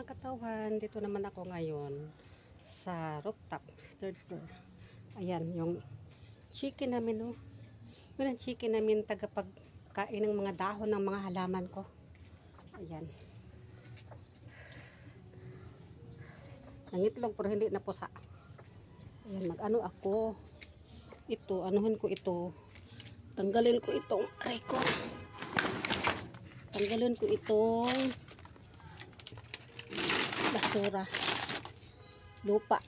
mga katawan, dito naman ako ngayon sa rooftop, third floor. Ayan, yung chicken namin, oh. Yun ang chicken namin, tagapagkain ng mga dahon ng mga halaman ko. Ayan. Nangitlog pero hindi na pusa. Ayan, mag-ano ako. Ito, anuhin ko ito. Tanggalin ko itong aray ko. Tanggalin ko itong basura. Lupa.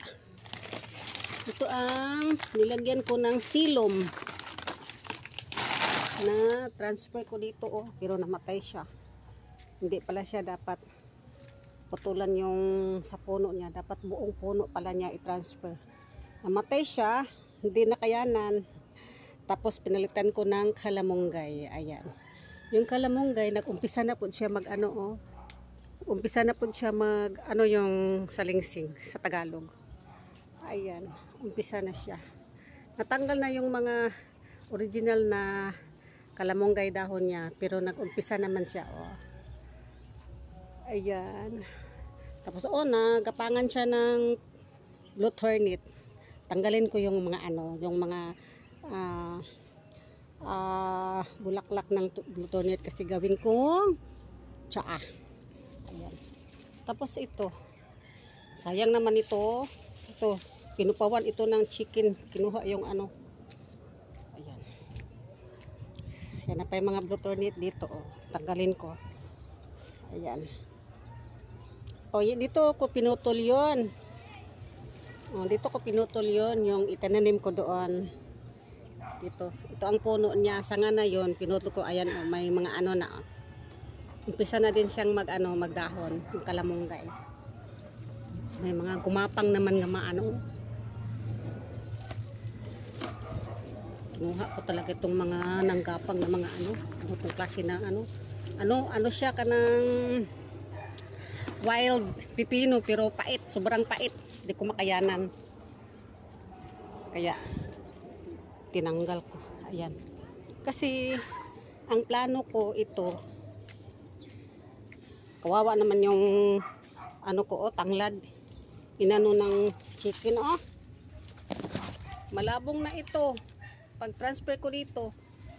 Ito ang nilagyan ko ng silom. Na transfer ko dito, oh. Pero namatay siya. Hindi pala siya dapat putulan yung sa puno niya. Dapat buong puno pala niya i-transfer. Namatay siya. Hindi nakayanan. Tapos pinalitan ko ng kalamunggay. Ayan. Yung kalamunggay, nag-umpisa na po siya mag-ano, oh. Umpisa na po siya mag-ano yung salingsing sa Tagalog. Ayan. Umpisa na siya. Natanggal na yung mga original na kalamunggay dahon niya. Pero nag-umpisa naman siya, oh. Ayan. Tapos, oh, nagapangan siya ng blue turnip. Tanggalin ko yung mga ano, yung mga bulaklak ng blue turnip kasi gawin kong tsaa. Ayan. Tapos ito. Sayang naman ito. Ito, pinupawan ito ng chicken. Kinuha yung ano. Ayan. Yan na pa yung mga blue turnip dito, oh. Tanggalin ko. Ayan. O, dito ko pinutol yun. O, dito ko pinutol yun. Yung itananim ko doon. Dito. Ito ang puno niya. Sanga na yun. Pinutol ko. Ayan, o, may mga ano na. O. Umpisa na din siyang magdahon. Yung kalamunggay. May mga gumapang naman nga maano. Kinuha ko talaga itong mga nanggapang na mga ano. Ano itong klase na ano. Ano siya kanang wild pipino pero pait, sobrang pait. Hindi ko makayanan. Kaya tinanggal ko. Ayan. Kasi ang plano ko ito, kawawa naman yung ano ko, oh, tanglad. Inano ng chicken, oh. Malabong na ito. Pag transfer ko dito,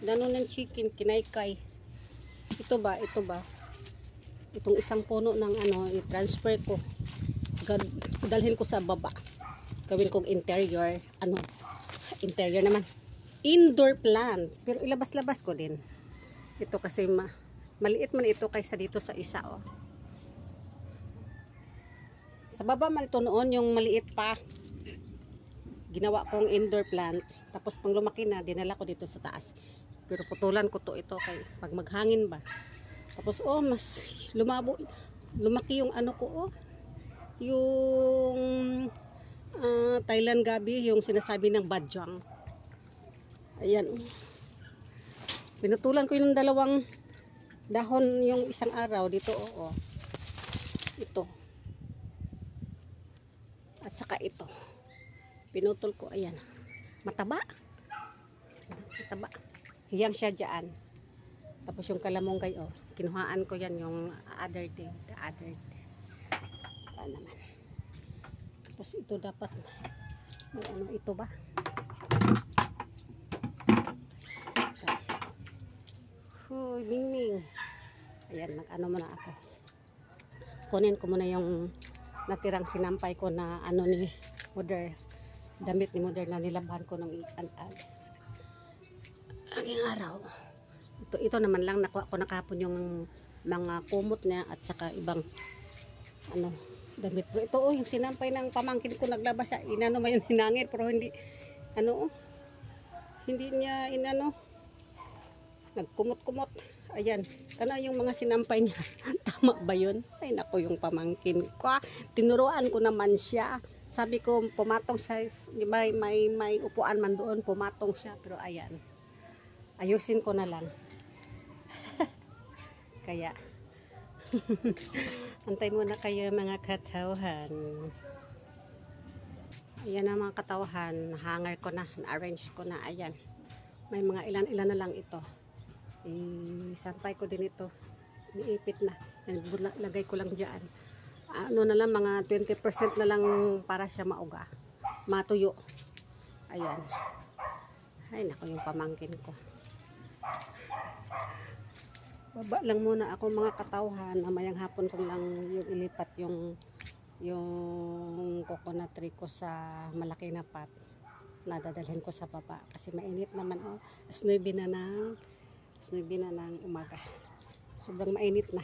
inano ng chicken, kinaykay. Ito ba? Itong isang puno ng ano, i-transfer ko. Dalhin ko sa baba. Gawin kong interior. Ano? Interior naman. Indoor plant. Pero ilabas-labas ko din. Ito kasi maliit man ito kaysa dito sa isa, oh. Sa baba man ito noon, yung maliit pa. Ginawa kong indoor plant. Tapos pang lumaki na, dinala ko dito sa taas. Pero putulan ko to ito kay pag maghangin ba. Tapos, oh, mas lumaki yung ano ko, oh. Yung Thailand gabi, yung sinasabi ng badyang. Ayan, oh. Pinutulan ko yung dalawang dahon yung isang araw dito, oh. Ito. At saka ito. Pinutol ko, ayan. Mataba. Mataba. Hiyang siya dyan. Tapos yung kalamunggay, oh, kinuhaan ko yan yung other day. The other day. Naman. Tapos ito dapat, may ano ito ba? Ito. Huy, mingming. Ayan, mag-ano muna ako. Kunin ko muna yung natirang sinampay ko na ano ni Mother. Damit ni Mother na nilabhan ko ng aging araw. Ito naman lang nakuha ko nakapon yung mga kumot niya at saka ibang ano damit. Pero ito, oh, yung sinampay ng pamangkin ko, naglabas siya. Inano man yung hinangir pero hindi ano, hindi niya inano, nagkumot-kumot. Ayan, kana yung mga sinampay niya. Tama ba yun? Ay nako, yung pamangkin ko, tinuruan ko naman siya. Sabi ko pumatong siya, may upuan man doon, pumatong siya. Pero ayan, ayusin ko na lang. Kaya antay muna kayo mga katawhan. Ayan na mga katawhan, hanger ko na, na-arrange ko na. Ayan, may mga ilan na lang ito. Sampay ko din ito, niipit na, lagay ko lang dyan. ano na lang, mga 20% na lang para siya mauga, matuyo. Ayan. Ay, naku, yung pamangkin ko. Baba lang muna ako mga katawhan. Mamayang hapon ko lang yung ilipat yung coconut tree ko sa malaki na pot. Nadadalhin ko sa baba kasi mainit naman, oh. Alas 9 na ng umaga. Sobrang mainit na.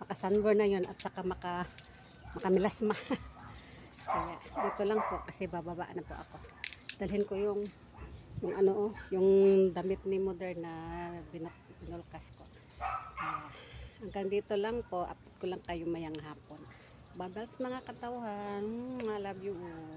Maka-sunburn na yon at saka makamilasma. Kaya dito lang po kasi bababa na po ako. Dalhin ko yung ano, yung damit ni Mother na binulkas ko. Hanggang dito lang po. Update ko lang kayo mayang hapon. Babals mga katawhan. I love you all.